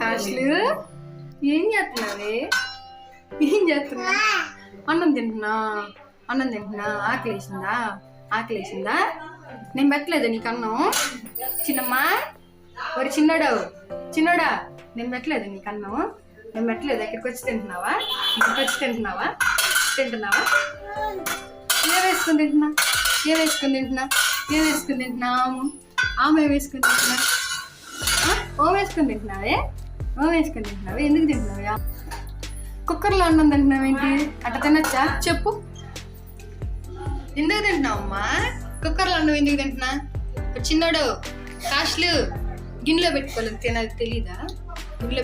కాస్లు ఏం చేస్తున్నావే? ఏం చేస్తున్నా? అన్నం తింటున్నా. ఆకలేసిందా? నేను పెట్టలేదు నీకు అన్నం. చిన్నమ్మా, ఒరి చిన్నోడా, నేను పెట్టలేదు నీకు అన్నం. నేను పెట్టలేదు. ఇక్కడికి వచ్చి తింటున్నావా? తింటున్నావా? ఏం వేసుకుని తింటున్నా? ఆమె వేసుకుని తింటున్నా. ఓం వేసుకుని తింటున్నావే? ఎందుకు తింటున్నావా? కుక్కర్లో అన్నం తింటున్నావేంటి? అట్ట తినచ్చా చెప్పు? ఎందుకు తింటున్నావమ్మా? కుక్కర్లో అన్నం ఎందుకు తింటున్నా? చిన్నోడు కాస్లు గిన్నెలో పెట్టుకోవాలని తినాలి తెలీదా? గిన్నెలో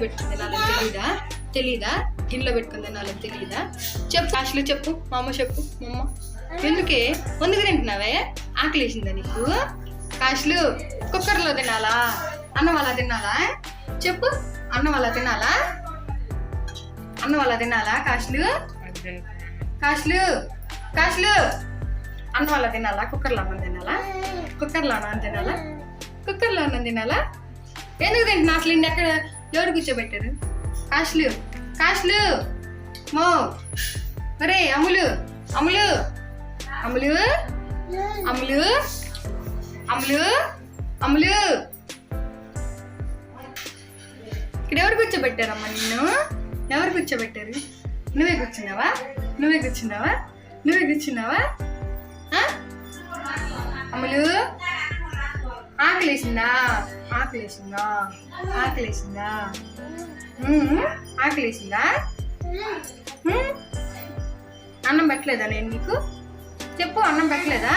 పెట్టుకుని తినాలని తెలీదా? చెప్పు కాస్లు, చెప్పు. మా అమ్మ చెప్పు. మా అమ్మ ఎందుకు తింటున్నావే? ఆకలేసిందా నీకు? కాస్లు కుక్కర్లో తినాలా? అన్నం అలా తినాలా? చెప్పు. అన్నం అలా తినాలా? కాస్లు అన్నం అలా తినాలా? కుక్కర్లో అన్నం తినాలా? ఎందుకు తింటున్నా? అసలు ఇంటి ఎక్కడ ఎవరు కూర్చోబెట్టారు? కాస్లు మో మరే అమ్ములు ఇక్కడ ఎవరు కూర్చోబెట్టారమ్మా నిన్ను? ఎవరు కూర్చోబెట్టారు? నువ్వే కూర్చున్నావా? అమ్ములు ఆకలేసిందా? అన్నం పెట్టలేదా నేను నీకు? చెప్పు. అన్నం పెట్టలేదా?